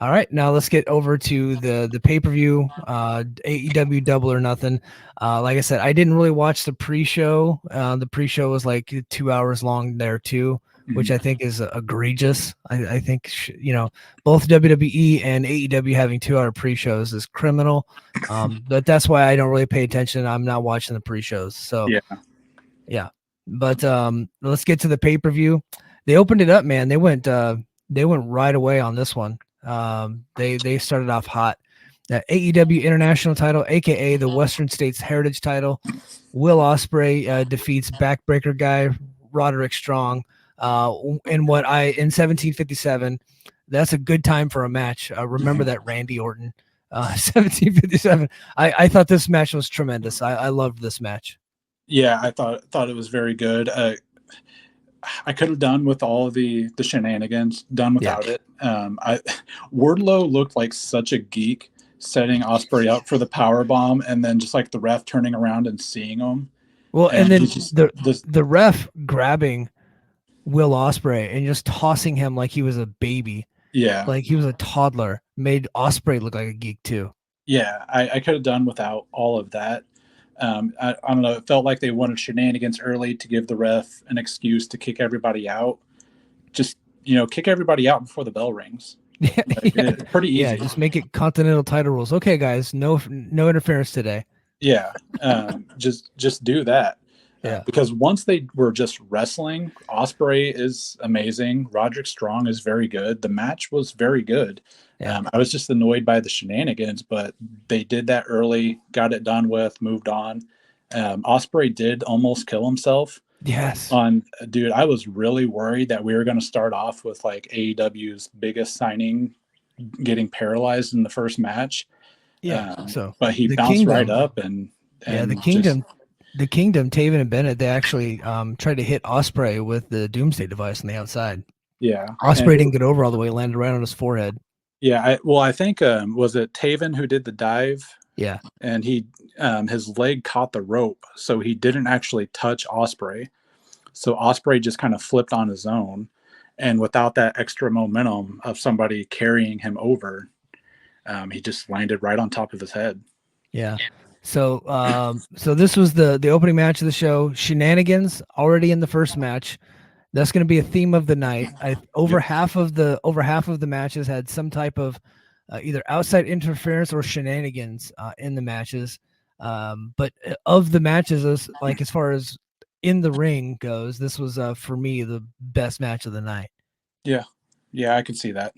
All right, now let's get over to the pay-per-view, AEW Double or Nothing. Like I said, I didn't really watch the pre-show. The pre-show was like 2 hours long there too, which I think is egregious. I think both WWE and AEW having 2 hour pre-shows is criminal. But that's why I don't really pay attention. I'm not watching the pre-shows. So yeah. But let's get to the pay-per-view. They opened it up, man. They went right away on this one. They started off hot. The AEW International title, aka the Western States Heritage title. Will Ospreay defeats backbreaker guy Roderick Strong. In 1757. That's a good time for a match. Remember that Randy Orton, 1757. I thought this match was tremendous. I loved this match. Yeah, I thought it was very good. I could have done with all of the shenanigans, done without it. Wardlow looked like such a geek setting Ospreay up for the power bomb, and then just like the ref turning around and seeing him. Well, and then the ref grabbing Will Ospreay and just tossing him like he was a baby. Yeah, like he was a toddler. Made Ospreay look like a geek too. Yeah, I could have done without all of that. I don't know. It felt like they wanted shenanigans early to give the ref an excuse to kick everybody out. Just, kick everybody out before the bell rings. Pretty easy. Yeah, just make it Continental title rules. Okay, guys, no interference today. Yeah, just do that. Yeah, because once they were just wrestling, Ospreay is amazing. Roderick Strong is very good. The match was very good. Yeah. I was just annoyed by the shenanigans, but they did that early, got it done with, moved on. Ospreay did almost kill himself. Yes. Dude, I was really worried that we were going to start off with like AEW's biggest signing getting paralyzed in the first match. Yeah. But he bounced right up and the Kingdom. The Kingdom, Taven and Bennett, they actually tried to hit Ospreay with the Doomsday device on the outside. Yeah. Ospreay didn't get over all the way, landed right on his forehead. Yeah. I think, was it Taven who did the dive? Yeah. And he, his leg caught the rope, so he didn't actually touch Ospreay. So Ospreay just kind of flipped on his own. And without that extra momentum of somebody carrying him over, he just landed right on top of his head. Yeah. So this was the opening match of the show. Shenanigans already in the first match. That's going to be a theme of the night. Over half of the matches had some type of either outside interference or shenanigans in the matches. But of the matches, as far as in the ring goes, this was for me the best match of the night. Yeah, I can see that.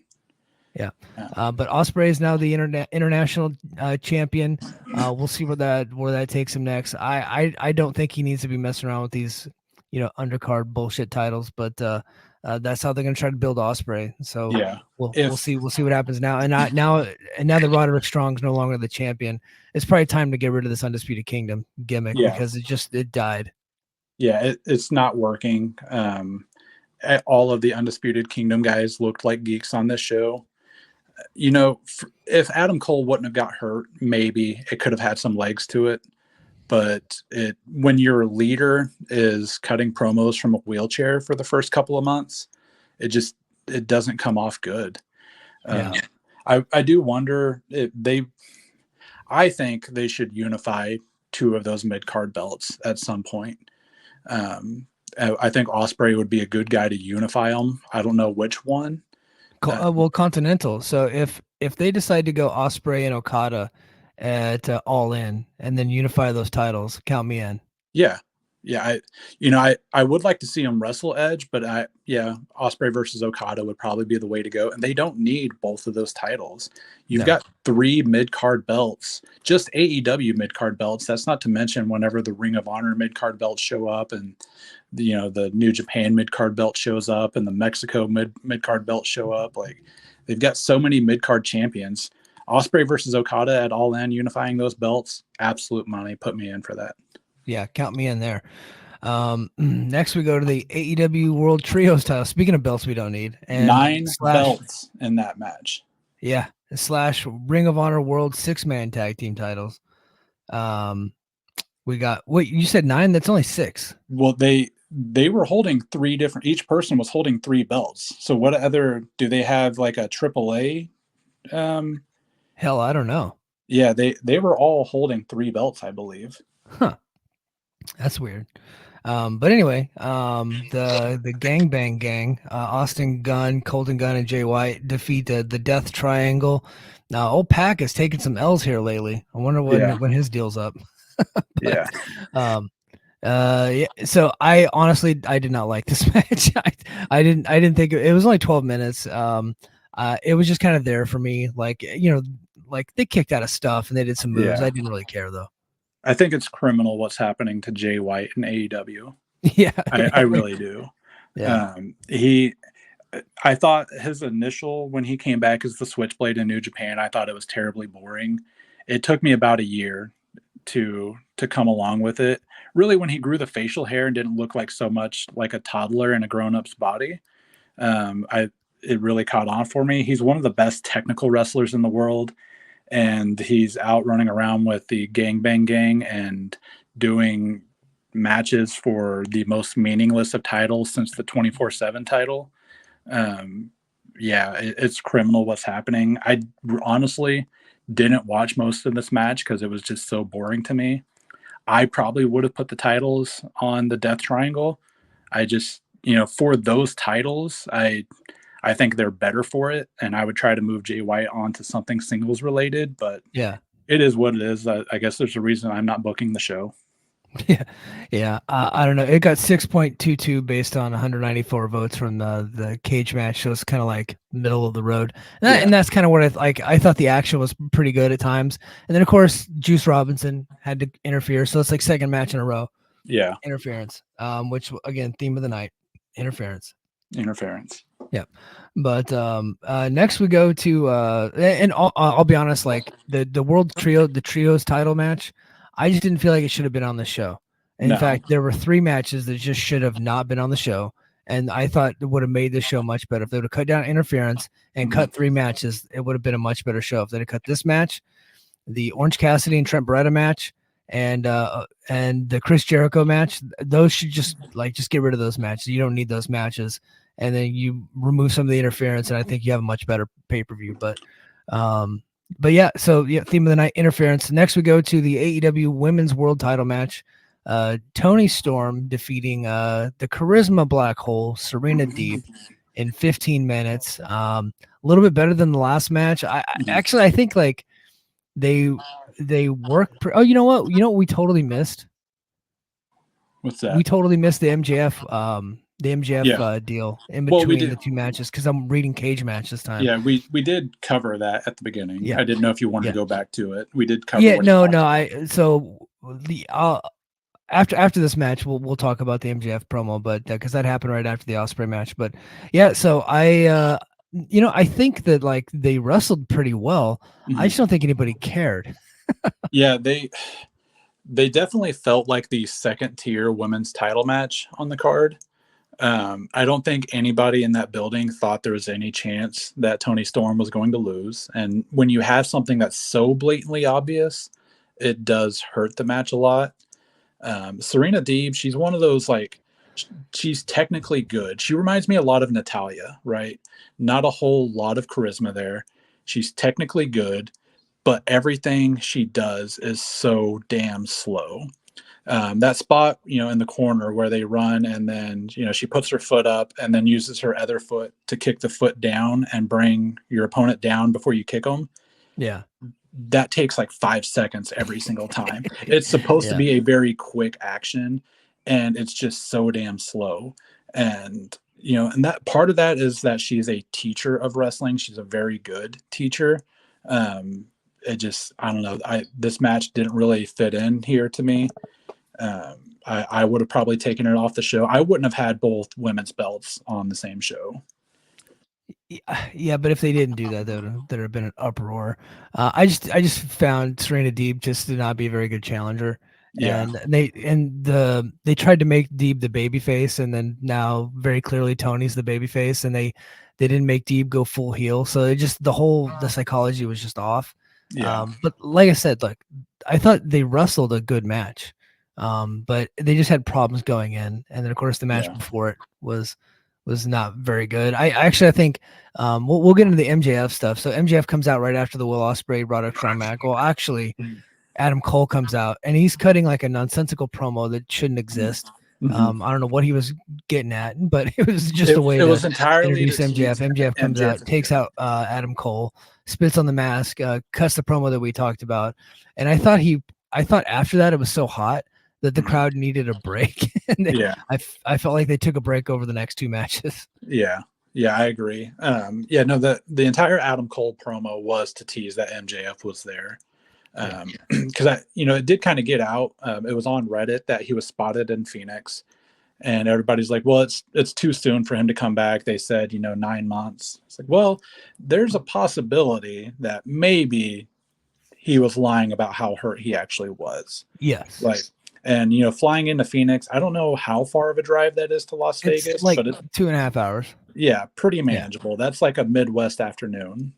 Yeah. But Ospreay is now the international champion. We'll see where that takes him next. I don't think he needs to be messing around with these, undercard bullshit titles, but that's how they're going to try to build Ospreay. So yeah, we'll see what happens now. And now that Roderick Strong's no longer the champion, it's probably time to get rid of this Undisputed Kingdom gimmick because it died. Yeah, it's not working. All of the Undisputed Kingdom guys looked like geeks on this show. If Adam Cole wouldn't have got hurt, maybe it could have had some legs to it. But when your leader is cutting promos from a wheelchair for the first couple of months, it doesn't come off good. I do wonder I think they should unify two of those mid-card belts at some point. I think Ospreay would be a good guy to unify them. I don't know which one. Continental. So if they decide to go Ospreay and Okada at All In and then unify those titles, count me in. Yeah. I would like to see them wrestle Edge, but Ospreay versus Okada would probably be the way to go. And they don't need both of those titles. You've got 3 mid-card belts, just AEW mid-card belts. That's not to mention whenever the Ring of Honor mid-card belts show up and the New Japan mid-card belt shows up and the Mexico mid-card belt show up. Like, they've got so many mid-card champions. Ospreay versus Okada at All In, unifying those belts, absolute money. Put me in for that. Yeah, count me in there. Next, we go to the AEW World Trios title. Speaking of belts we don't need. And 9 belts in that match. Yeah, / Ring of Honor World 6-man tag team titles. We got, wait, you said 9? That's only 6. Well, they were holding 3 different, each person was holding 3 belts. So what other, do they have like a AAA Hell, I don't know. Yeah, they were all holding 3 belts, I believe. Huh. That's weird. But anyway, the Gangbang Gang, Austin Gunn, Colton Gunn, and Jay White defeat the Death Triangle. Now, old Pac has taken some L's here lately. I wonder Yeah. when his deal's up. Yeah. Um, yeah, so I honestly I did not like this match. I didn't think it was only 12 minutes. It was just kind of there for me. Like, like they kicked out of stuff and they did some moves. Yeah. I didn't really care though. I think it's criminal what's happening to Jay White in AEW. Yeah, I really do. yeah. I thought his initial when he came back as the Switchblade in New Japan, I thought it was terribly boring. It took me about a year to come along with it. Really, when he grew the facial hair and didn't look like so much like a toddler in a grown-up's body, it really caught on for me. He's one of the best technical wrestlers in the world, and he's out running around with the Gangbang Gang and doing matches for the most meaningless of titles since the 24/7 title. It's criminal what's happening. I honestly didn't watch most of this match because it was just so boring to me. I probably would have put the titles on the Death Triangle. I just, for those titles, I think they're better for it, and I would try to move Jay White onto something singles related, but Yeah. it is what it is. I guess there's a reason I'm not booking the show. Yeah. I don't know. It got 6.22 based on 194 votes from the cage match. So it's kind of like middle of the road. And that's kind of what I like. I thought the action was pretty good at times. And then of course Juice Robinson had to interfere. So it's like second match in a row. Yeah. Interference. Which again, theme of the night, interference. Yeah. But next we go to and I'll be honest, like the world trio, the trios title match, I just didn't feel like it should have been on the show. In fact, there were 3 matches that just should have not been on the show, and I thought it would have made the show much better if they would have cut down interference and cut 3 matches. It would have been a much better show if they'd have cut this match, the Orange Cassidy and Trent Beretta match, and the Chris Jericho match. Those should just get rid of those matches. You don't need those matches. And then you remove some of the interference, and I think you have a much better pay-per-view. But yeah, so yeah, theme of the night, interference. Next we go to the AEW Women's World Title match. Toni Storm defeating the Charisma Black Hole, Serena Deeb, in 15 minutes. A little bit better than the last match. I think like they work. You know what we totally missed? What's that? We totally missed the MJF. Deal in between the 2 matches because I'm reading cage match this time. Yeah, we did cover that at the beginning. Yeah. I didn't know if you wanted to go back to it. We did cover. Yeah, no. After this match, we'll talk about the MJF promo, but because that happened right after the Ospreay match. But yeah, so I think that like they wrestled pretty well. Mm-hmm. I just don't think anybody cared. Yeah, they definitely felt like the second tier women's title match on the card. I don't think anybody in that building thought there was any chance that Toni Storm was going to lose. And when you have something that's so blatantly obvious, it does hurt the match a lot. Serena Deeb, she's one of those, like, she's technically good. She reminds me a lot of Natalya, right? Not a whole lot of charisma there. She's technically good, but everything she does is so damn slow. That spot, in the corner where they run and then, she puts her foot up and then uses her other foot to kick the foot down and bring your opponent down before you kick them. Yeah. That takes like 5 seconds every single time. It's supposed to be a very quick action, and it's just so damn slow. And, and that part of that is that she's a teacher of wrestling. She's a very good teacher. I don't know. This match didn't really fit in here to me. I would have probably taken it off the show. I wouldn't have had both women's belts on the same show. Yeah, but if they didn't do that, there would have been an uproar. I just found Serena Deeb just to not be a very good challenger. Yeah. And they tried to make Deeb the babyface, and then now very clearly Tony's the babyface, and they didn't make Deeb go full heel. So it just the psychology was just off. Yeah. But like I said, I thought they wrestled a good match. But they just had problems going in, and then of course the match before it was was not very good. I think we'll get into the MJF stuff. So MJF comes out right after the Will Ospreay Roderick strong match. Well, actually, Adam Cole comes out and he's cutting like a nonsensical promo that shouldn't exist. I don't know what he was getting at, but it was just a way to introduce MJF. MJF comes out, takes out Adam Cole, spits on the mask, cuts the promo that we talked about. And I thought after that it was so hot that the crowd needed a break. And I felt like they took a break over the next two matches. Yeah, I agree. The entire Adam Cole promo was to tease that MJF was there. Because it did kind of get out. It was on Reddit that he was spotted in Phoenix, and everybody's like, well, it's too soon for him to come back. They said 9 months. It's like, well, there's a possibility that maybe he was lying about how hurt he actually was. Yes. And flying into Phoenix, I don't know how far of a drive that is to Las Vegas, but it's 2.5 hours. Yeah, pretty manageable. Yeah. That's like a Midwest afternoon,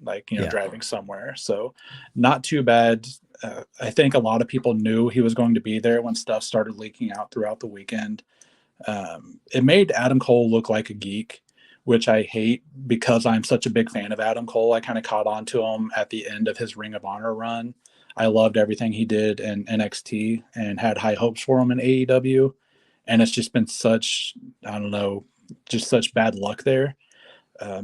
driving somewhere. So not too bad. I think a lot of people knew he was going to be there when stuff started leaking out throughout the weekend. It made Adam Cole look like a geek, which I hate because I'm such a big fan of Adam Cole. I kind of caught on to him at the end of his Ring of Honor run. I loved everything he did in NXT and had high hopes for him in AEW. And it's just been such bad luck there.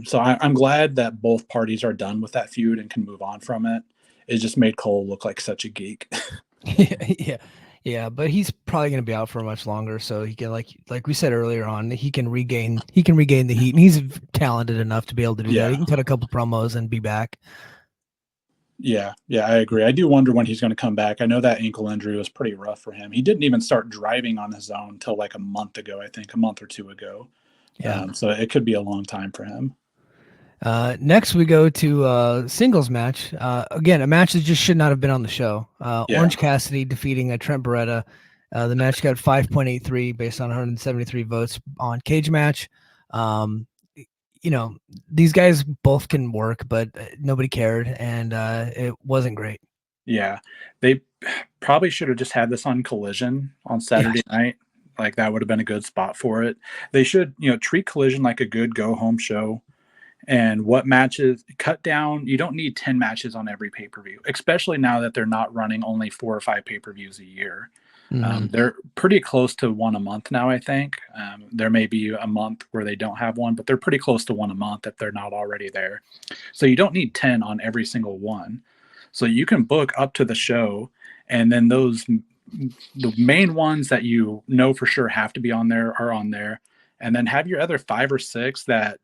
So I'm glad that both parties are done with that feud and can move on from it. It just made Cole look like such a geek. Yeah. But he's probably going to be out for much longer. So he can, like we said earlier on, he can regain the heat, and he's talented enough to be able to do that. He can cut a couple promos and be back. Yeah, I agree. I do wonder when he's going to come back. I know that ankle injury was pretty rough for him. He didn't even start driving on his own until like a month ago, I think, a month or two ago. Yeah. So it could be a long time for him. Next, we go to singles match. Again, a match that just should not have been on the show. Orange Cassidy defeating Trent Beretta. The match got 5.83 based on 173 votes on Cage Match. These guys both can work, but nobody cared, and it wasn't great. Yeah, they probably should have just had this on Collision on Saturday night. Like that would have been a good spot for it. They should, treat Collision like a good go-home show. And what matches cut down? You don't need 10 matches on every pay-per-view, especially now that they're not running only 4 or 5 pay-per-views a year. They're pretty close to one a month now, I think. There may be a month where they don't have one, but they're pretty close to one a month if they're not already there. So you don't need 10 on every single one. So you can book up to the show, and then the main ones that for sure have to be on there are on there. And then have your other 5 or 6 that,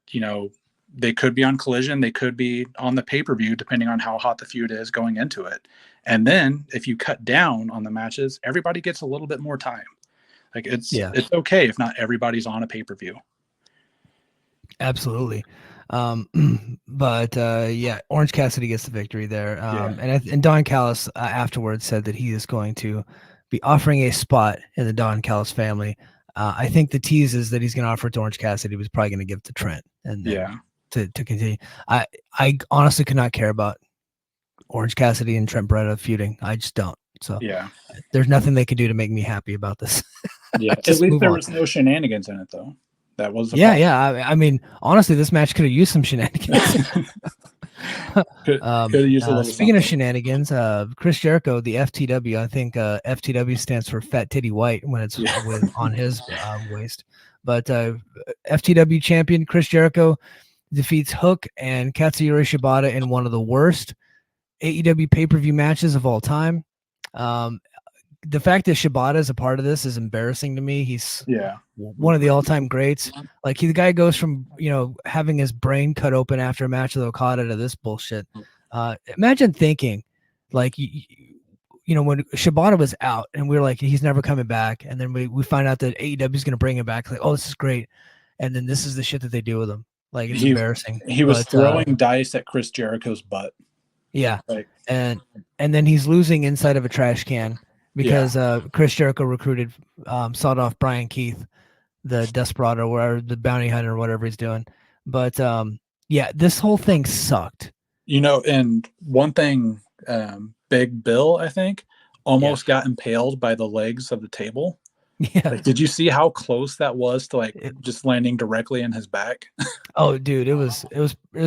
they could be on Collision. They could be on the pay-per-view, depending on how hot the feud is going into it. And then if you cut down on the matches, everybody gets a little bit more time. Like it's okay if not everybody's on a pay-per-view. Absolutely. But Orange Cassidy gets the victory there. And Don Callis afterwards said that he is going to be offering a spot in the Don Callis family. I think the tease is that he's going to offer it to Orange Cassidy. He was probably going to give it to Trent. And to continue. I honestly could not care about Orange Cassidy and Trent Beretta feuding. I just don't. So there's nothing they could do to make me happy about this. At least there was no shenanigans in it, though. That was I mean, honestly, this match could have used some shenanigans. could have used a little speaking of shenanigans, Chris Jericho, the FTW. I think FTW stands for Fat Titty White when it's on his waist. But FTW champion Chris Jericho defeats Hook and Katsuyori Shibata in one of the worst AEW pay-per-view matches of all time. The fact that Shibata is a part of this is embarrassing to me. He's one of the all-time greats. Like the guy goes from having his brain cut open after a match with Okada to this bullshit. Imagine thinking like when Shibata was out and we were like, he's never coming back. And then we find out that AEW is going to bring him back. Like, oh, this is great. And then this is the shit that they do with him. Like, it's embarrassing. He was throwing dice at Chris Jericho's butt. Yeah. And then he's losing inside of a trash can because Chris Jericho recruited, sawed off Brian Keith, the Desperado or the bounty hunter or whatever he's doing. But this whole thing sucked. And one thing, Big Bill, I think, almost got impaled by the legs of the table. Yeah. Like, did you see how close that was to like It- just landing directly in his back? oh, dude, it was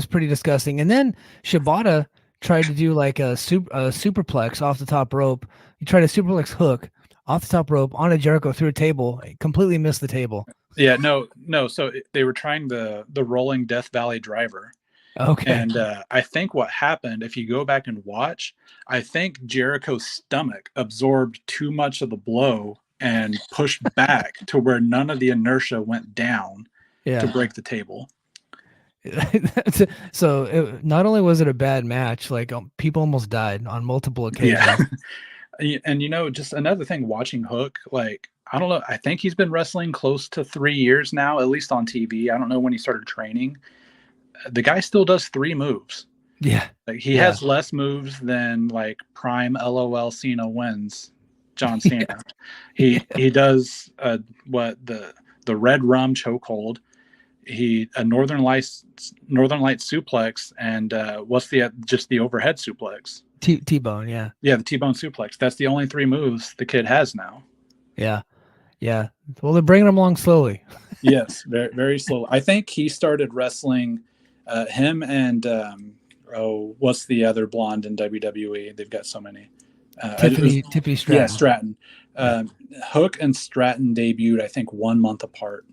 pretty disgusting. And then Shibata tried to do like a superplex off the top rope. He tried a superplex hook off the top rope on a Jericho through a table. He completely missed the table. Yeah, no. So they were trying the rolling Death Valley driver. Okay. And I think what happened, if you go back and watch, I think Jericho's stomach absorbed too much of the blow and pushed back to where none of the inertia went down to Yeah. break the table. So not only was it a bad match, like people almost died on multiple occasions. And just another thing, watching Hook, like, I don't know, I think he's been wrestling close to 3 years now, at least on TV. I don't know when he started training. The guy still does 3 moves. Yeah. Like, he has less moves than like prime LOL Cena wins John Cena. He does what the red rum chokehold. He a Northern Lights suplex, and what's just the overhead suplex? T-bone, yeah. Yeah, the T-bone suplex. That's the only 3 moves the kid has now. Yeah. Yeah. Well, they're bringing him along slowly. Yes, very, very slow. I think he started wrestling him and what's the other blonde in WWE? They've got so many. Tiffany Stratton. Yeah, Stratton. Hook and Stratton debuted, I think, 1 month apart,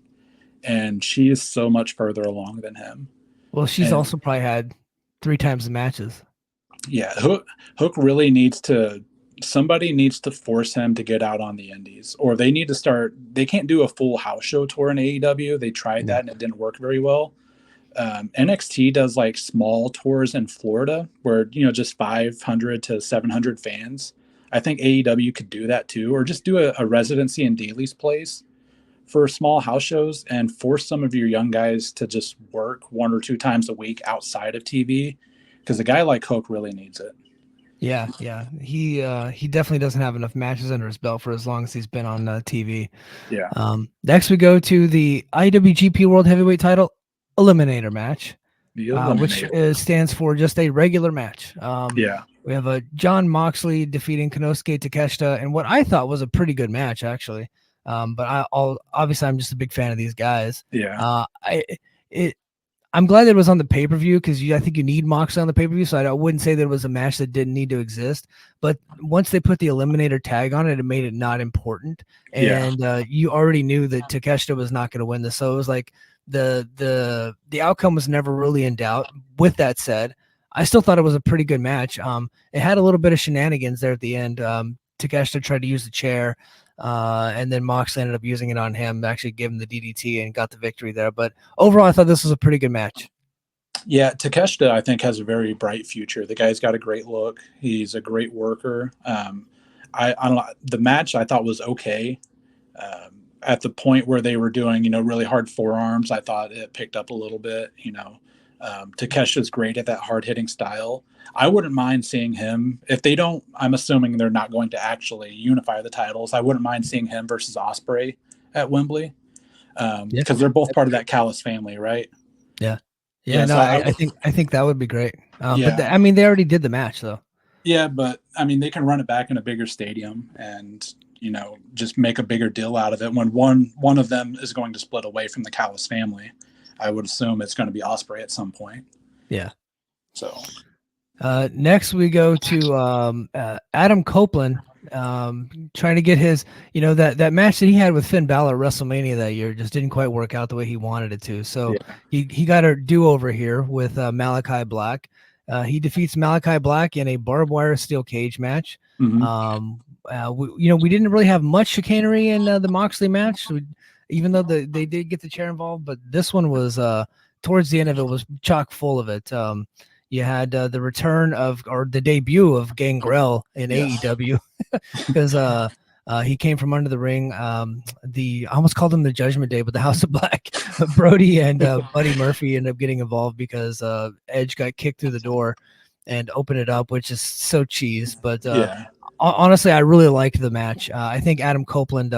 and she is so much further along than him. Well, she's also probably had 3 times the matches. Yeah, Hook really needs to. Somebody needs to force him to get out on the indies, or they need to start. They can't do a full house show tour in AEW. They tried that and it didn't work very well. NXT does like small tours in Florida where, just 500 to 700 fans. I think AEW could do that too, or just do a residency in Daly's place for small house shows and force some of your young guys to just work 1 or 2 times a week outside of TV, because a guy like Hook really needs it. Yeah. He definitely doesn't have enough matches under his belt for as long as he's been on TV. Yeah. Next we go to the IWGP World Heavyweight Title Eliminator match, which stands for just a regular match. We have a John Moxley defeating Konosuke Takeshita, and what I thought was a pretty good match actually. But obviously I'm just a big fan of these guys. Yeah. I'm glad that it was on the pay-per-view, because I think you need Moxley on the pay-per-view, so I wouldn't say that it was a match that didn't need to exist. But once they put the Eliminator tag on it, it made it not important. And you already knew that Takeshita was not going to win this. So it was like the outcome was never really in doubt. With that said, I still thought it was a pretty good match. It had a little bit of shenanigans there at the end. Takeshita tried to use the chair, and then Moxley ended up using it on him, actually gave him the DDT and got the victory there. But overall, I thought this was a pretty good match. Yeah, Takeshita, I think, has a very bright future. The guy's got a great look. He's a great worker. I don't know. The match I thought was okay. At the point where they were doing, really hard forearms, I thought it picked up a little bit. Takeshita's great at that hard hitting style. I wouldn't mind seeing him if they don't. I'm assuming they're not going to actually unify the titles. I wouldn't mind seeing him versus Ospreay at Wembley, because they're both part of that Callis family, right? Yeah. So I think that would be great. But they already did the match though. Yeah, but they can run it back in a bigger stadium and just make a bigger deal out of it. When one of them is going to split away from the Callis family, I would assume it's going to be Ospreay at some point. Yeah. So next we go to Adam Copeland, trying to get his, that match that he had with Finn Balor at WrestleMania that year just didn't quite work out the way he wanted it to. So he got a do-over here with Malachi Black. He defeats Malachi Black in a barbed wire steel cage match. mm-hmm. We didn't really have much chicanery in the Moxley match, even though they did get the chair involved. But this one was towards the end of it was chock full of it. You had the return or the debut of Gangrel in AEW, because he came from under the ring. I almost called him the Judgment Day, but the House of Black. Brody and Buddy Murphy ended up getting involved because Edge got kicked through the door and opened it up, which is so cheese. But honestly, I really liked the match. I think Adam Copeland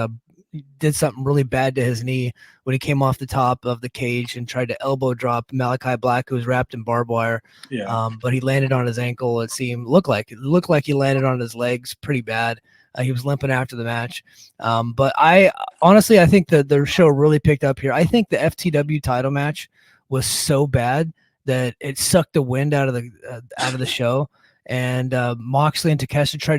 did something really bad to his knee when he came off the top of the cage and tried to elbow drop Malachi Black, who was wrapped in barbed wire. But he landed on his ankle. It looked like he landed on his legs pretty bad. He was limping after the match. But I honestly, I think that the show really picked up here. I think the FTW title match was so bad that it sucked the wind out of the show. And Moxley and Takeshita tried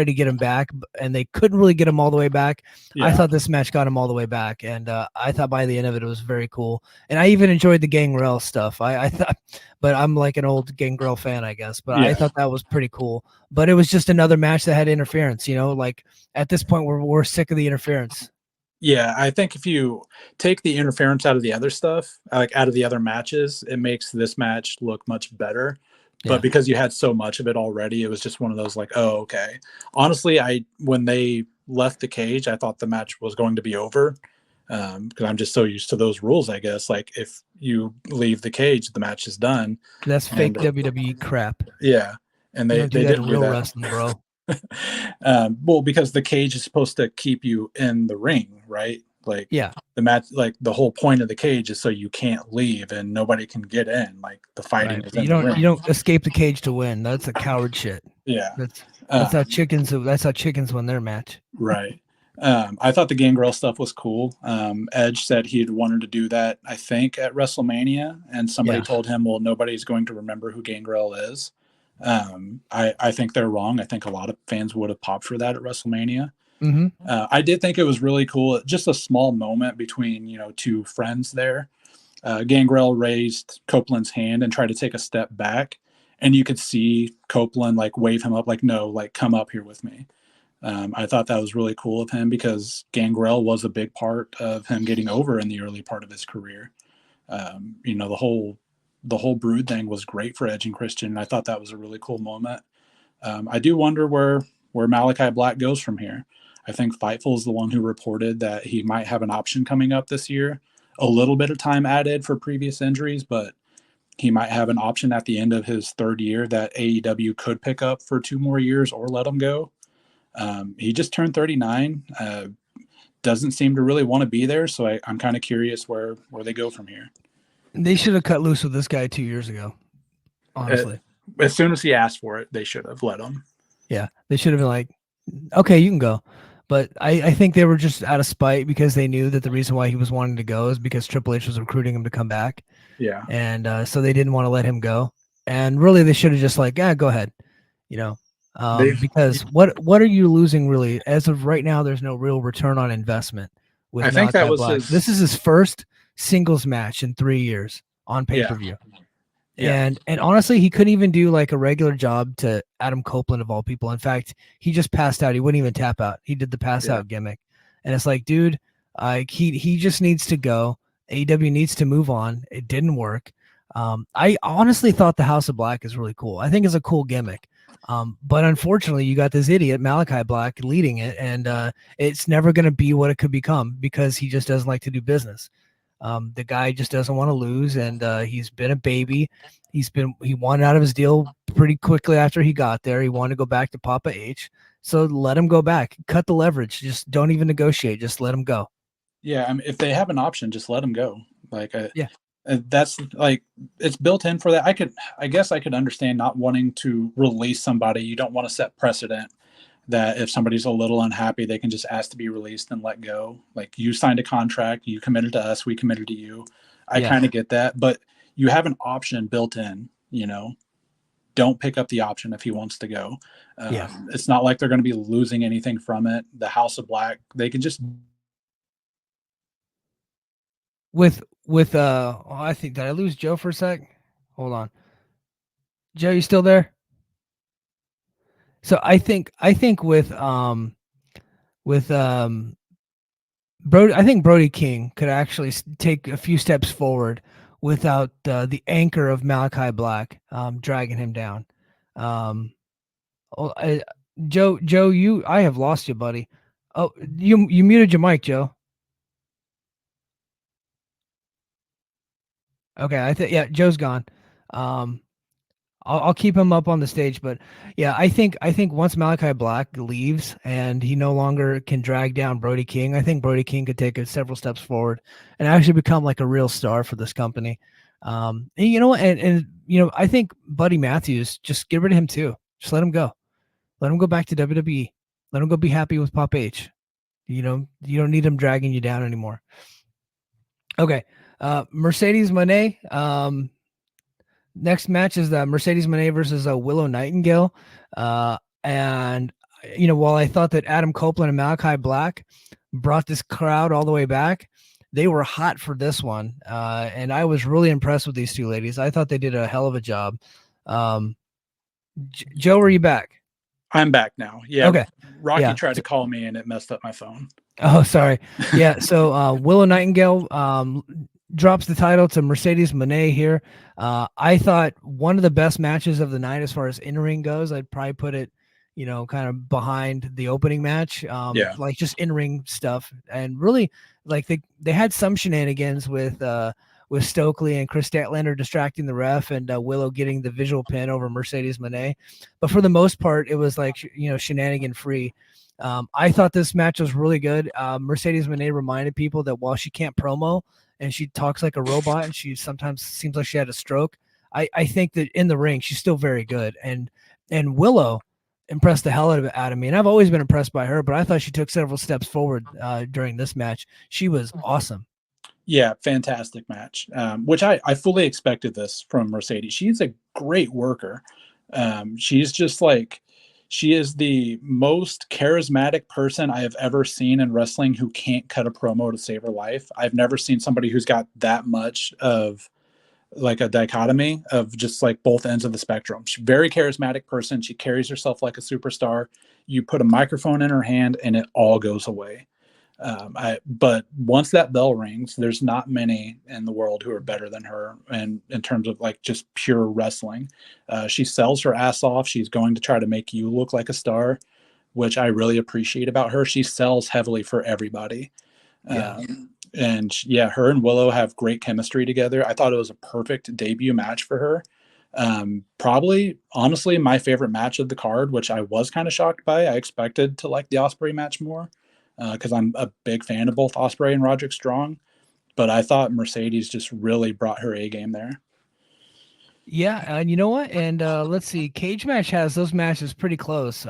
to get him back, and they couldn't really get him all the way back. Yeah. I thought this match got him all the way back, and I thought by the end of it, it was very cool. And I even enjoyed the Gangrel stuff. I thought, but I'm like an old Gangrel fan, I guess. But I thought that was pretty cool. But it was just another match that had interference. Like at this point, we're sick of the interference. Yeah, I think if you take the interference out of the other stuff, like out of the other matches, it makes this match look much better. But because you had so much of it already, it was just one of those like, oh, okay. Honestly, when they left the cage, I thought the match was going to be over because I'm just so used to those rules, I guess. Like if you leave the cage, the match is done. That's fake WWE crap. Yeah, and they didn't do that. Wrestling, bro. Well, because the cage is supposed to keep you in the ring, right? Like the match, like the whole point of the cage is so you can't leave and nobody can get in. Like the fighting is in the ring. You don't escape the cage to win. That's a coward shit. Yeah, that's how chickens win their match. Right. I thought the Gangrel stuff was cool. Edge said he had wanted to do that, I think, at WrestleMania, and somebody told him, well, nobody's going to remember who Gangrel is. I think they're wrong. I think a lot of fans would have popped for that at WrestleMania. Mm-hmm. I did think it was really cool. Just a small moment between, two friends there. Gangrel raised Copeland's hand and tried to take a step back, and you could see Copeland like wave him up, like, no, like come up here with me. I thought that was really cool of him because Gangrel was a big part of him getting over in the early part of his career. The whole Brood thing was great for Edge and Christian. And I thought that was a really cool moment. I do wonder where Malachi Black goes from here. I think Fightful is the one who reported that he might have an option coming up this year. A little bit of time added for previous injuries, but he might have an option at the end of his third year that AEW could pick up for 2 more years or let him go. He just turned 39. Doesn't seem to really want to be there, so I'm kind of curious where they go from here. They should have cut loose with this guy 2 years ago, honestly. As soon as he asked for it, they should have let him. Yeah, they should have been like, okay, you can go. But I think they were just out of spite because they knew that the reason why he was wanting to go is because Triple H was recruiting him to come back. Yeah. And so they didn't want to let him go. And really, they should have just like, go ahead, because what are you losing really? As of right now, there's no real return on investment. With I think that was this is his first singles match in 3 years on pay-per-view. Yeah. And honestly, he couldn't even do like a regular job to Adam Copeland of all people. In fact, he just passed out. He wouldn't even tap out. He did the pass out gimmick. And it's like, dude, he just needs to go. AEW needs to move on. It didn't work. I honestly thought the House of Black is really cool. I think it's a cool gimmick. But unfortunately, you got this idiot, Malachi Black, leading it. And it's never going to be what it could become because he just doesn't like to do business. The guy just doesn't want to lose, and he's been a baby. He wanted out of his deal pretty quickly after he got there. He wanted to go back to Papa H. So let him go back. Cut the leverage. Just don't even negotiate. Just let him go. Yeah, I mean, if they have an option, just let him go. Like, that's like it's built in for that. I guess I could understand not wanting to release somebody. You don't want to set precedent that if somebody's a little unhappy, they can just ask to be released and let go. Like, you signed a contract, you committed to us, we committed to you. I kind of get that, but you have an option built in, don't pick up the option if he wants to go. It's not like they're going to be losing anything from it. The House of Black, they can just I think, did I lose Joe for a sec? Hold on. Joe, you still there? So I think with Brody, I think Brody King could actually take a few steps forward without the anchor of Malachi Black dragging him down. Joe, I have lost you, buddy. Oh, you muted your mic, Joe. Okay, I think Joe's gone. I'll keep him up on the stage, but I think once Malachi Black leaves and he no longer can drag down Brody King, I think Brody King could take several steps forward and actually become like a real star for this company. I think Buddy Matthews, just get rid of him too. Just let him go. Let him go back to WWE. Let him go be happy with Pop H. You don't need him dragging you down anymore. Okay. Mercedes Moné. Next match is the Mercedes Moné versus Willow Nightingale. And while I thought that Adam Copeland and Malachi Black brought this crowd all the way back, they were hot for this one. And I was really impressed with these two ladies. I thought they did a hell of a job. Joe, are you back? I'm back now. Yeah. Okay. Rocky tried to call me and it messed up my phone. Oh, sorry. Yeah. So Willow Nightingale drops the title to Mercedes Moné here. I thought one of the best matches of the night as far as in-ring goes. I'd probably put it, kind of behind the opening match. Like just in-ring stuff. And really, like they had some shenanigans with Stokely and Chris Statlander distracting the ref and Willow getting the visual pin over Mercedes Moné. But for the most part, it was like, shenanigan free. I thought this match was really good. Mercedes Moné reminded people that while she can't promo and she talks like a robot and she sometimes seems like she had a stroke, I think that in the ring, she's still very good. And Willow impressed the hell out of me. And I've always been impressed by her, but I thought she took several steps forward during this match. She was awesome. Yeah, fantastic match, which I fully expected this from Mercedes. She's a great worker. She's just like, she is the most charismatic person I have ever seen in wrestling who can't cut a promo to save her life. I've never seen somebody who's got that much of like a dichotomy of just like both ends of the spectrum. She's a very charismatic person. She carries herself like a superstar. You put a microphone in her hand and it all goes away. But once that bell rings, there's not many in the world who are better than her. And in terms of like just pure wrestling, she sells her ass off. She's going to try to make you look like a star, which I really appreciate about her. She sells heavily for everybody. Yeah. And yeah, her and Willow have great chemistry together. I thought it was a perfect debut match for her. Probably honestly my favorite match of the card, which I was kind of shocked by. I expected to like the Ospreay match more. Because I'm a big fan of both Ospreay and Roderick Strong, but I thought Mercedes just really brought her A game there. Yeah, and you know what? And let's see, Cage Match has those matches pretty close.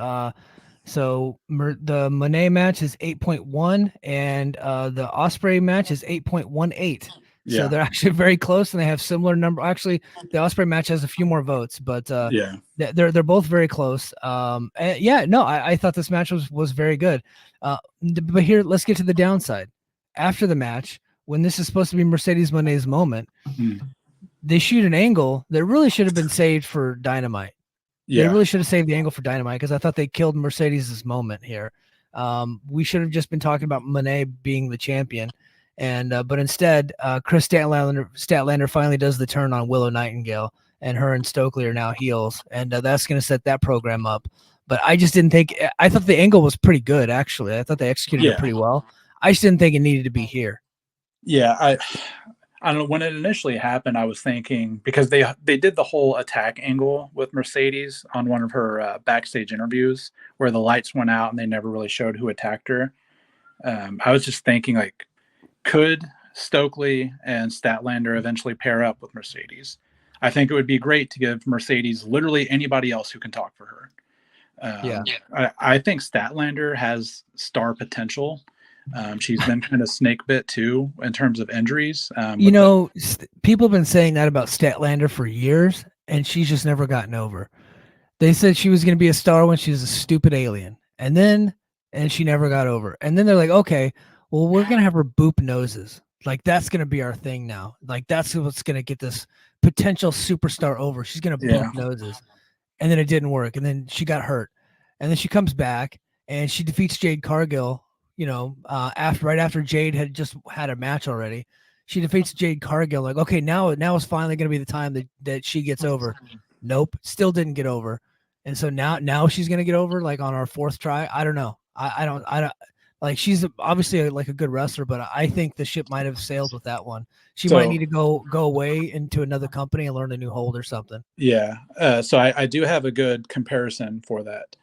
So the Moné match is 8.1, and the Ospreay match is 8.18. So they're actually very close, and they have similar number. Actually, the Ospreay match has a few more votes, but they're both very close. I thought this match was very good. But here, let's get to the downside. After the match, when this is supposed to be Mercedes Moné's moment, they shoot an angle that really should have been saved for Dynamite. Yeah. They really should have saved the angle for Dynamite because I thought they killed Mercedes' moment here. We should have just been talking about Moné being the champion. And but instead, Chris Statlander finally does the turn on Willow Nightingale, and her and Stokely are now heels, and that's going to set that program up. But I just didn't think. I thought the angle was pretty good, actually. I thought they executed it pretty well. I just didn't think it needed to be here. Yeah, I don't know. When it initially happened, I was thinking because they did the whole attack angle with Mercedes on one of her backstage interviews where the lights went out and they never really showed who attacked her. I was just thinking like, could Stokely and Statlander eventually pair up with Mercedes? I think it would be great to give Mercedes literally anybody else who can talk for her. I think Statlander has star potential. She's been kind of snake bit too in terms of injuries. People have been saying that about Statlander for years, and she's just never gotten over. They said she was going to be a star when she was a stupid alien, and she never got over. And then they're like, okay, well, we're going to have her boop noses. Like, that's going to be our thing now. Like, that's what's going to get this potential superstar over. She's going to boop noses. And then it didn't work. And then she got hurt. And then she comes back, and she defeats Jade Cargill, right after Jade had just had a match already. She defeats Jade Cargill. Like, okay, now is finally going to be the time that she gets over. Nope, still didn't get over. And so now she's going to get over, like, on our fourth try. I don't know. I don't like, she's obviously a good wrestler, but I think the ship might have sailed with that one. She might need to go away into another company and learn a new hold or something. Yeah. So I do have a good comparison for that.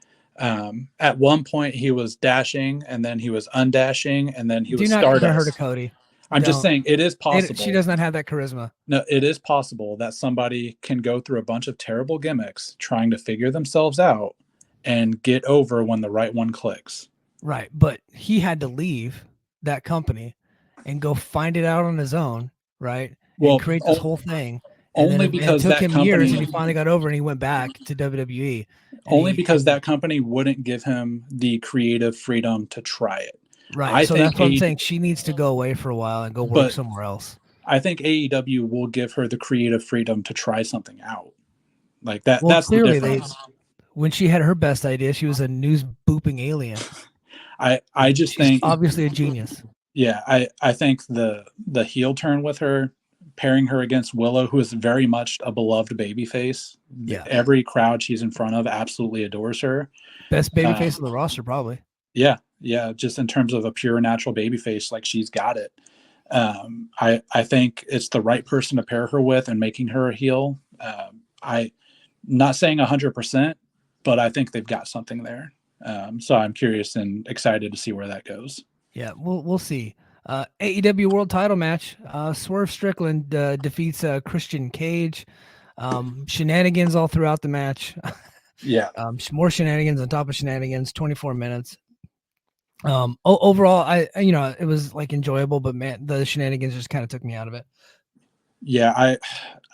At one point he was dashing, and then he was undashing, and then he was Stardust. Do not compare her to Cody. I'm just saying it is possible. She does not have that charisma. No, it is possible that somebody can go through a bunch of terrible gimmicks trying to figure themselves out and get over when the right one clicks. Right. But he had to leave that company and go find it out on his own, right? Well, and create this whole thing. And only then it because took that him years, and company, he finally got over, and he went back to WWE. only because that company wouldn't give him the creative freedom to try it. Right. So that's what I'm saying. She needs to go away for a while and go work somewhere else. I think AEW will give her the creative freedom to try something out. Like that. Well, that's clearly the difference. When she had her best idea, she was a news booping alien. I just think obviously a genius. Yeah, I think the heel turn with her, pairing her against Willow, who is very much a beloved babyface. Yeah. Every crowd she's in front of absolutely adores her. Best babyface on the roster, probably. Yeah. Just in terms of a pure natural babyface, like she's got it. I think it's the right person to pair her with and making her a heel. I not saying 100%, but I think they've got something there. So I'm curious and excited to see where that goes. Yeah, we'll see. AEW World Title match. Swerve Strickland defeats Christian Cage. Shenanigans all throughout the match. Yeah. More shenanigans on top of shenanigans. 24 minutes. Overall, it was like enjoyable, but man, the shenanigans just kind of took me out of it. Yeah,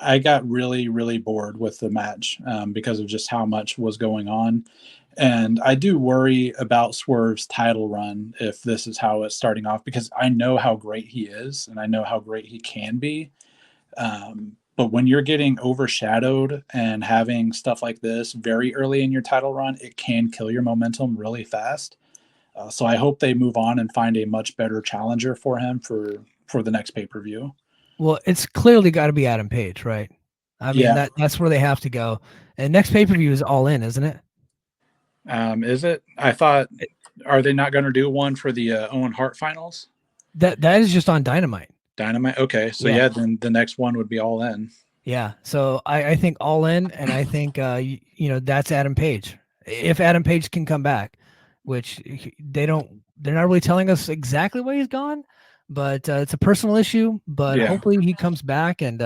I got really, really bored with the match because of just how much was going on. And I do worry about Swerve's title run if this is how it's starting off, because I know how great he is and I know how great he can be. But when you're getting overshadowed and having stuff like this very early in your title run, it can kill your momentum really fast. So I hope they move on and find a much better challenger for him for the next pay-per-view. Well, it's clearly got to be Adam Page, right? I mean, that's where they have to go. And next pay-per-view is All In, isn't it? Is it? I thought, are they not going to do one for the Owen Hart finals? That is just on Dynamite. Okay, so yeah, then the next one would be All In. Yeah, so I think All In, and I think that's Adam Page. If Adam Page can come back, which they're not really telling us exactly why he's gone, but it's a personal issue. But hopefully he comes back, and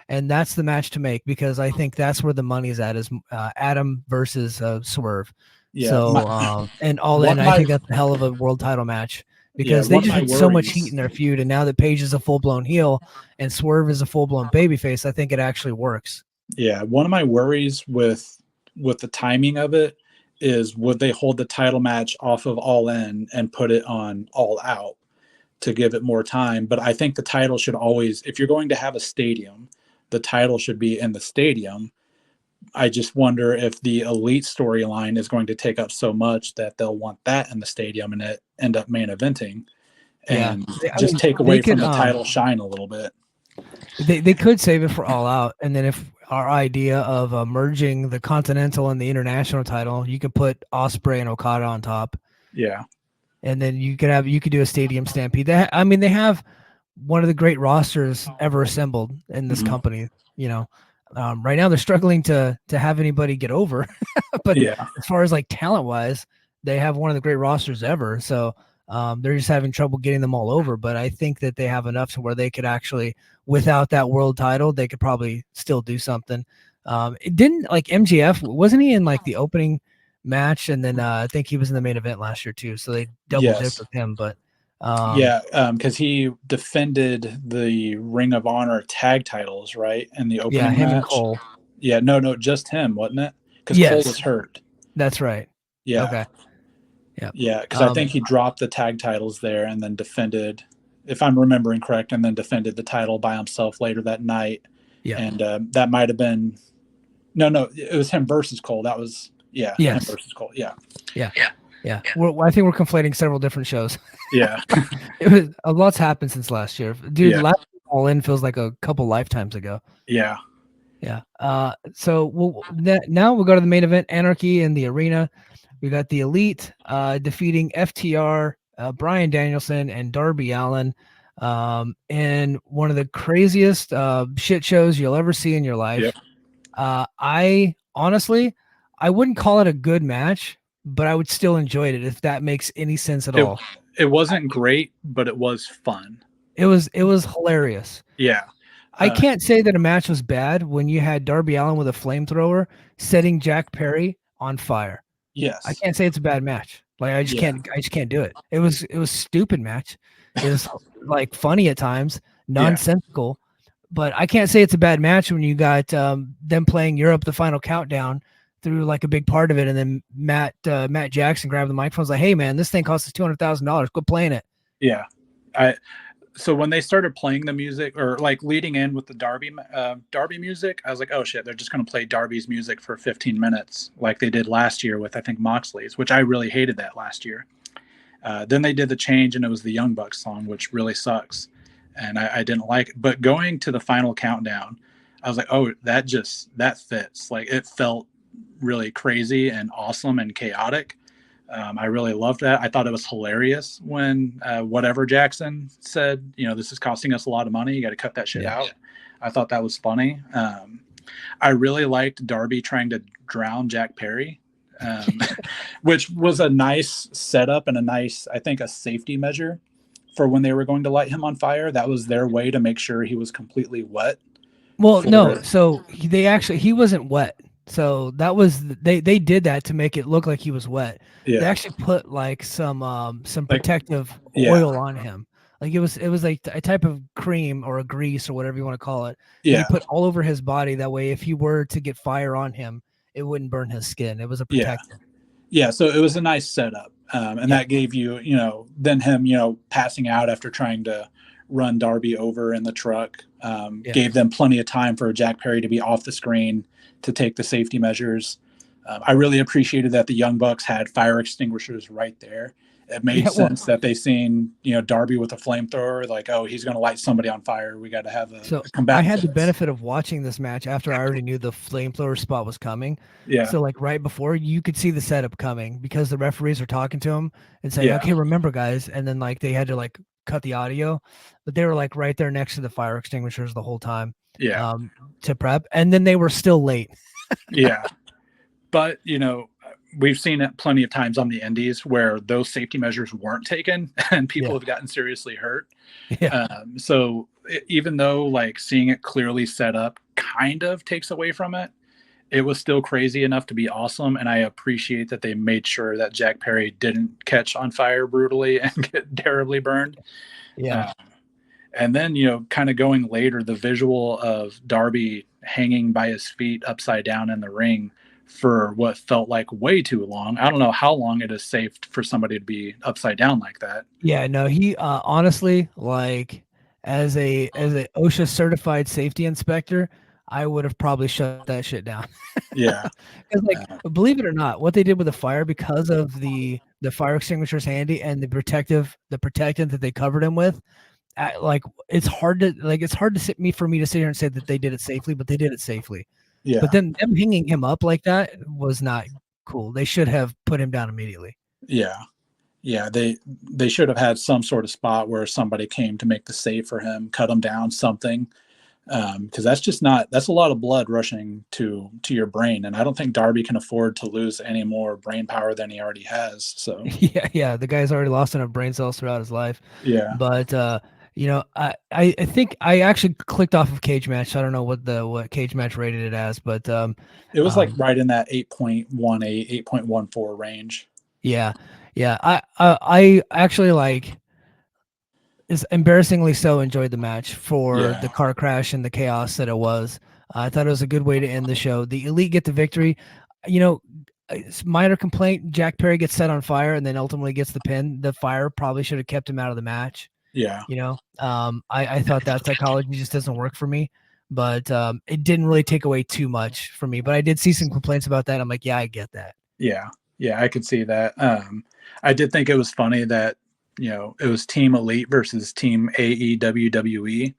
that's the match to make, because I think that's where the money is at, is Adam versus Swerve. Yeah. So and All In, I think that's a hell of a world title match, because they just had so much heat in their feud, and now that Page is a full-blown heel and Swerve is a full-blown babyface, I think it actually works. Yeah, one of my worries with the timing of it is, would they hold the title match off of All In and put it on All Out to give it more time? But I think the title should always, if you're going to have a stadium, the title should be in the stadium. I just wonder if the Elite storyline is going to take up so much that they'll want that in the stadium and it end up main eventing and take away from the title shine a little bit. They could save it for All Out, and then if our idea of merging the Continental and the International title, you could put Ospreay and Okada on top. Yeah. And then you could do a stadium stampede. They have one of the great rosters ever assembled in this company. Right now they're struggling to have anybody get over, but as far as like talent wise, they have one of the great rosters ever. So they're just having trouble getting them all over. But I think that they have enough to where they could actually, without that world title, they could probably still do something. It didn't, like, MGF, wasn't he in like the opening match? And then I think he was in the main event last year too. So they double dipped with him. But because he defended the Ring of Honor tag titles, right? In the opening match. Him and Cole. Yeah, no, just him, wasn't it? Because Cole was hurt. That's right. Yeah. Okay. Yeah, because I think he dropped the tag titles there and then defended, if I'm remembering correct, and then defended the title by himself later that night. Yeah. And that might have been, no, it was him versus Cole. That was, him versus Cole. Yeah. Well, I think we're conflating several different shows. Yeah. A lot's happened since last year. Dude, last All In feels like a couple lifetimes ago. Yeah. So now we'll go to the main event, Anarchy in the Arena. We got the Elite defeating FTR, Bryan Danielson, and Darby Allin in one of the craziest shit shows you'll ever see in your life. Yep. I honestly wouldn't call it a good match, but I would still enjoy it, if that makes any sense at all. It wasn't great, but it was fun. It was hilarious. Yeah. I can't say that a match was bad when you had Darby Allin with a flamethrower setting Jack Perry on fire. I Yes. can't say it's a bad match. Like I just Yeah. can't do it. It was stupid match. It was like funny at times, nonsensical, but I can't say it's a bad match when you got them playing Europe the Final Countdown through like a big part of it, and then Matt Jackson grabbed the microphone, was like, "Hey man, this thing costs us $200,000. Quit playing it." Yeah. So when they started playing the music, or like leading in with the Darby music, I was like, oh shit, they're just going to play Darby's music for 15 minutes like they did last year with, I think, Moxley's, which I really hated that last year. Then they did the change and it was the Young Bucks song, which really sucks. And I didn't like it. But going to the Final Countdown, I was like, oh, that fits. Like it felt really crazy and awesome and chaotic. I really loved that. I thought it was hilarious when whatever Jackson said, this is costing us a lot of money. You got to cut that shit out. I thought that was funny. I really liked Darby trying to drown Jack Perry, which was a nice setup and I think a safety measure for when they were going to light him on fire. That was their way to make sure he was completely wet. Well, no. So he wasn't wet. So that was they did that to make it look like he was wet. Yeah. They actually put like some protective yeah. oil on him. Like it was like a type of cream or a grease or whatever you want to call it. Yeah. They put all over his body. That way, if he were to get fire on him, it wouldn't burn his skin. It was a protector. Yeah. So it was a nice setup. And that gave you, then him, passing out after trying to run Darby over in the truck, gave them plenty of time for Jack Perry to be off the screen to take the safety measures. I really appreciated that the Young Bucks had fire extinguishers right there. It made sense that they seen, Darby with a flamethrower, like, oh, he's going to light somebody on fire. We got to have a combat. I had the benefit of watching this match after I already knew the flamethrower spot was coming. Yeah. So like right before, you could see the setup coming because the referees are talking to him and saying, okay, remember guys. And then like they had to like cut the audio, but they were like right there next to the fire extinguishers the whole time. Yeah. To prep. And then they were still late. Yeah. But, we've seen it plenty of times on the indies where those safety measures weren't taken and people have gotten seriously hurt. Yeah. So even though like seeing it clearly set up kind of takes away from it, it was still crazy enough to be awesome. And I appreciate that they made sure that Jack Perry didn't catch on fire brutally and get terribly burned. Yeah. And then, kind of going later, the visual of Darby hanging by his feet upside down in the ring for what felt like way too long. I don't know how long it is safe for somebody to be upside down like that. Yeah, no, he honestly, like as a OSHA certified safety inspector, I would have probably shut that shit down. Yeah. Because like, believe it or not, what they did with the fire, because of the fire extinguishers handy and the protectant that they covered him with, like it's hard to for me to sit here and say that they did it safely, but they did it safely. Yeah. But then them hanging him up like that was not cool. They should have put him down immediately. Yeah. Yeah. They should have had some sort of spot where somebody came to make the save for him, cut him down, something. Because that's a lot of blood rushing to your brain. And I don't think Darby can afford to lose any more brain power than he already has. So yeah. The guy's already lost enough brain cells throughout his life. Yeah. But I think I actually clicked off of Cage Match. I don't know what Cage Match rated it as, but it was like right in that 8.18, 8.14 range. Yeah. I actually like is embarrassingly so enjoyed the match for the car crash and the chaos that it was. I thought it was a good way to end the show. The Elite get the victory. Minor complaint, Jack Perry gets set on fire and then ultimately gets the pin. The fire probably should have kept him out of the match. Yeah. I thought that psychology just doesn't work for me, but it didn't really take away too much for me. But I did see some complaints about that. I'm like, yeah, I get that. Yeah, I could see that. I did think it was funny that it was Team Elite versus Team AEWWE.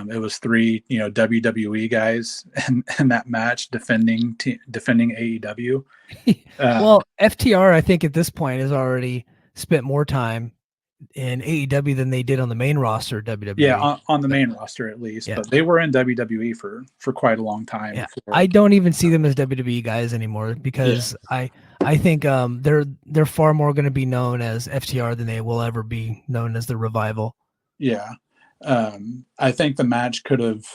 It was three WWE guys in that match defending AEW. Well, FTR I think at this point has already spent more time in AEW than they did on the main roster WWE. Yeah, on the main roster at least. Yeah. But they were in WWE for quite a long time. Yeah. I don't even see them as WWE guys anymore because I think they're far more going to be known as FTR than they will ever be known as the Revival. Yeah. I think the match could have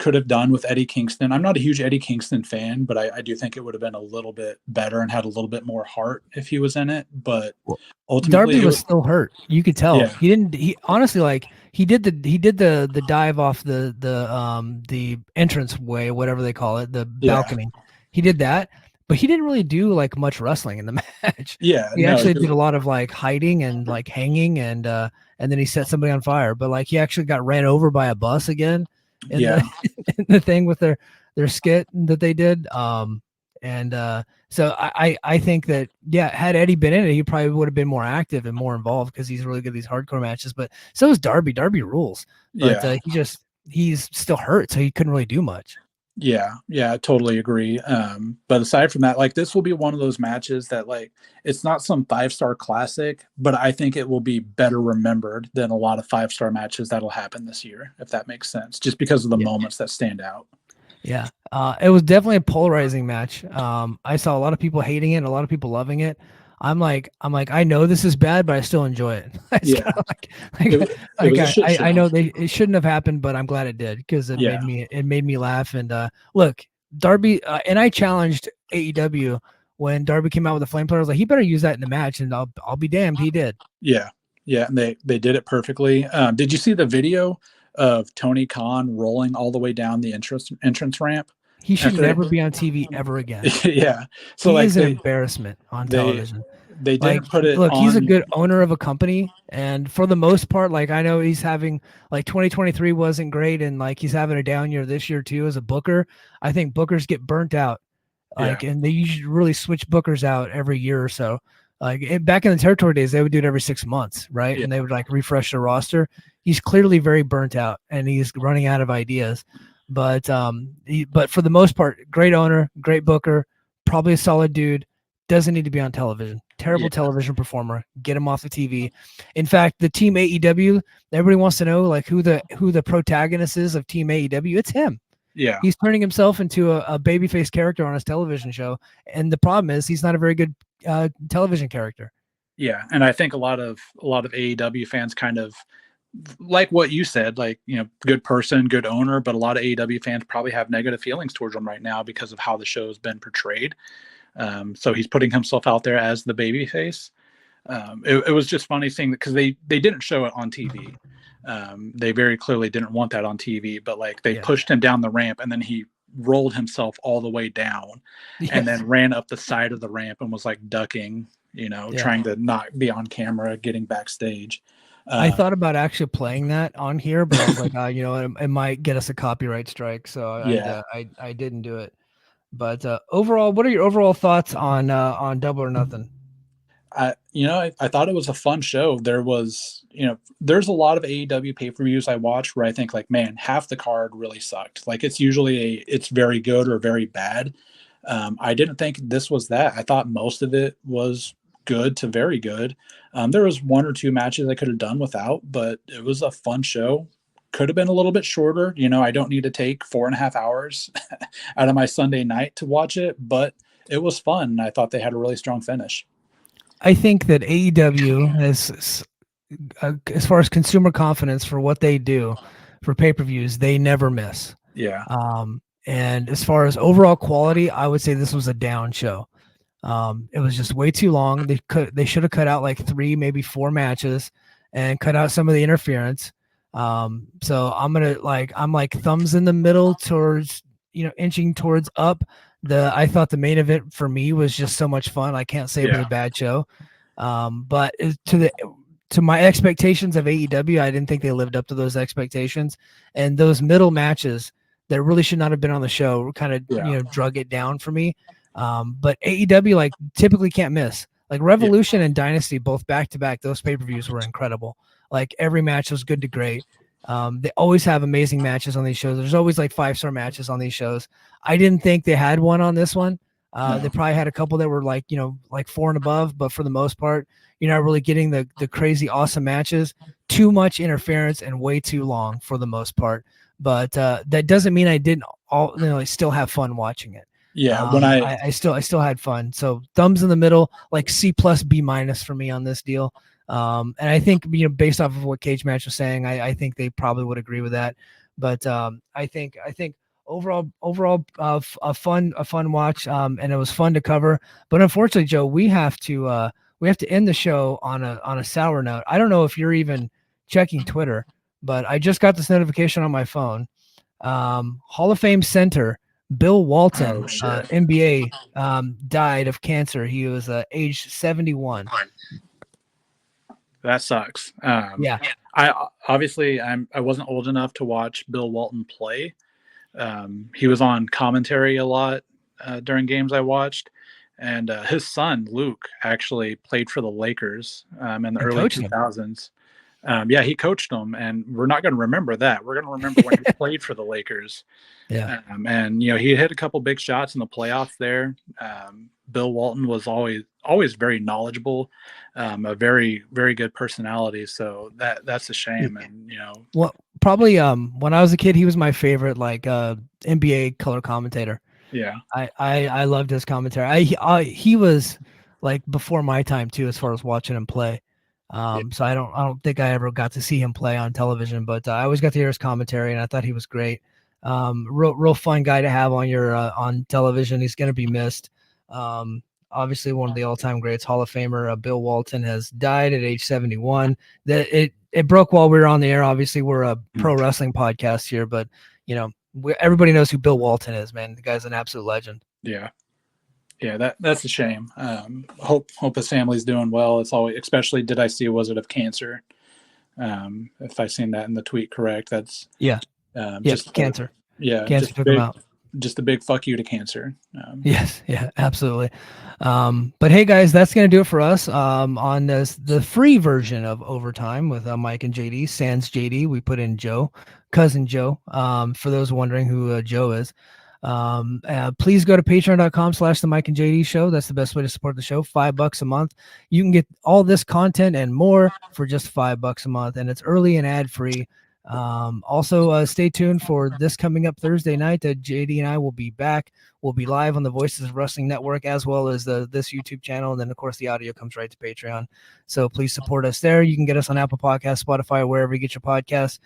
could have done with Eddie Kingston. I'm not a huge Eddie Kingston fan, but I do think it would have been a little bit better and had a little bit more heart if he was in it. But ultimately, Darby was still hurt. You could tell. Yeah. He honestly, like, he did the dive off the entrance way, whatever they call it, the balcony. He did that, but he didn't really do like much wrestling in the match. Yeah, he actually did a lot of like hiding and like hanging, and then he set somebody on fire. But like he actually got ran over by a bus again in the thing with their skit that they did. So I think that, had Eddie been in it, he probably would have been more active and more involved because he's really good at these hardcore matches. But so is Darby. Darby rules. But he's still hurt, so he couldn't really do much. Yeah, I totally agree. But aside from that, like, this will be one of those matches that, like, it's not some 5-star classic, but I think it will be better remembered than a lot of 5-star matches that'll happen this year, if that makes sense, just because of the moments that stand out. Yeah, it was definitely a polarizing match. I saw a lot of people hating it and a lot of people loving it. I'm like, I know this is bad, but I still enjoy it. I know it shouldn't have happened, but I'm glad it did because it made me laugh. And look, Darby, and I challenged AEW when Darby came out with the flamethrower. I was like, he better use that in the match, and I'll be damned, he did. Yeah, and they did it perfectly. Did you see the video of Tony Khan rolling all the way down the entrance ramp? He should never be on TV ever again. Yeah. So he is an embarrassment on television. They didn't put it. Look, he's a good owner of a company, and for the most part, like, I know he's having, like, 2023 wasn't great, and like he's having a down year this year too as a booker. I think bookers get burnt out, and they usually really switch bookers out every year or so. Like, back in the territory days, they would do it every 6 months, right? Yeah. And they would like refresh the roster. He's clearly very burnt out, and he's running out of ideas. But for the most part, great owner, great booker, probably a solid dude. Doesn't need to be on television. Terrible television performer. Get him off the TV. In fact, the team AEW, everybody wants to know like who the protagonist is of Team AEW. It's him. Yeah, he's turning himself into a babyface character on his television show, and the problem is he's not a very good television character. Yeah, and I think a lot of AEW fans kind of like what you said, like, you know, good person, good owner, but a lot of AEW fans probably have negative feelings towards him right now because of how the show has been portrayed. So he's putting himself out there as the babyface. It was just funny seeing that because they didn't show it on TV. They very clearly didn't want that on TV, but like they pushed him down the ramp and then he rolled himself all the way down and then ran up the side of the ramp and was like ducking, you know, trying to not be on camera, getting backstage. I thought about actually playing that on here, but I was like, you know, it might get us a copyright strike. So I didn't do it. But overall, what are your overall thoughts on Double or Nothing? I thought it was a fun show. there's a lot of AEW pay-per-views I watch where I think like, man, half the card really sucked. Like it's usually it's very good or very bad. I didn't think this was that. I thought most of it was good to very good. There was 1 or 2 matches I could have done without, but it was a fun show. Could have been a little bit shorter. You know, I don't need to take 4.5 hours out of my Sunday night to watch it, but it was fun. I thought they had a really strong finish. I think that AEW has, as far as consumer confidence for what they do for pay-per-views, they never miss. Yeah. And as far as overall quality, I would say this was a down show. It was just way too long. They should have cut out like 3, maybe 4 matches and cut out some of the interference. So I'm like thumbs in the middle towards, you know, inching towards up. I thought the main event for me was just so much fun. I can't say it was a bad show. But to my expectations of AEW, I didn't think they lived up to those expectations. And those middle matches that really should not have been on the show kind of, you know, drug it down for me. But AEW like typically can't miss. Like Revolution and Dynasty, both back to back, those pay-per-views were incredible. Like every match was good to great. They always have amazing matches on these shows. There's always like 5-star matches on these shows. I didn't think they had one on this one. They probably had a couple that were like, you know, like 4 and above, but for the most part, you're not really getting the crazy awesome matches. Too much interference and way too long for the most part. But that doesn't mean I didn't I still have fun watching it. Yeah, when I still had fun. So thumbs in the middle, like C+, B- for me on this deal. And I think, you know, based off of what Cage Match was saying, I think they probably would agree with that. But I think overall a fun watch, and it was fun to cover. But unfortunately, Joe, we have to end the show on a sour note. I don't know if you're even checking Twitter, but I just got this notification on my phone. Hall of Fame center Bill Walton, NBA, died of cancer. He was age 71. That sucks. Yeah. I wasn't old enough to watch Bill Walton play. He was on commentary a lot during games I watched, and his son Luke actually played for the Lakers in the early 2000s. He coached them, and we're not going to remember that. We're going to remember when he played for the Lakers. Yeah. And he hit a couple big shots in the playoffs there. Bill Walton was always very knowledgeable, a very, very good personality. So that's a shame. And, well, probably, when I was a kid, he was my favorite, NBA color commentator. Yeah. I loved his commentary. He was like before my time too, as far as watching him play. So I don't think I ever got to see him play on television, but I always got to hear his commentary, and I thought he was great. Real fun guy to have on your on television. He's going to be missed. Obviously one of the all-time greats, Hall of Famer Bill Walton has died at age 71. That it broke while we were on the air. Obviously we're a pro wrestling podcast here, but everybody knows who Bill Walton is, man. The guy's an absolute legend. Yeah. That's a shame. Hope his family's doing well. It's always, especially, did I see, was it of cancer? If I seen that in the tweet correct, that's just cancer. Cancer took him out. Just a big fuck you to cancer. Yes, absolutely. But hey guys, that's gonna do it for us on the free version of Overtime with Mike and JD. Sans JD, we put in Joe, cousin Joe. For those wondering who Joe is. Please go to patreon.com/the Mike and JD show. That's the best way to support the show. $5 a month. You can get all this content and more for just $5 a month, and it's early and ad free. Also stay tuned for this coming up Thursday night. JD and I will be back. We'll be live on the Voices of Wrestling Network, as well as this YouTube channel. And then of course the audio comes right to Patreon. So please support us there. You can get us on Apple Podcasts, Spotify, or wherever you get your podcasts.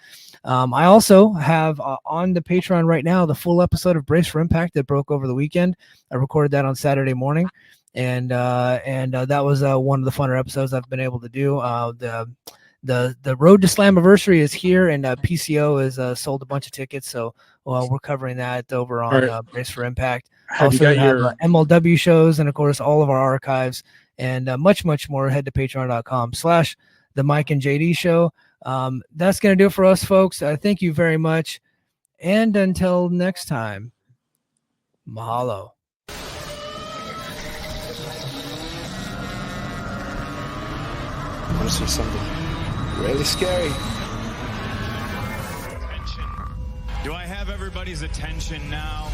I also have on the Patreon right now the full episode of Brace for Impact that broke over the weekend. I recorded that on Saturday morning, and that was one of the funner episodes I've been able to do. The Road to Slammiversary is here, and PCO has sold a bunch of tickets, so we're covering that over on Brace for Impact. Have MLW shows, and of course all of our archives, and much more. Head to patreon.com/the Mike and JD show. That's gonna do it for us, folks. Thank you very much, and until next time, mahalo. I want to see something really scary. Attention. Do I have everybody's attention now?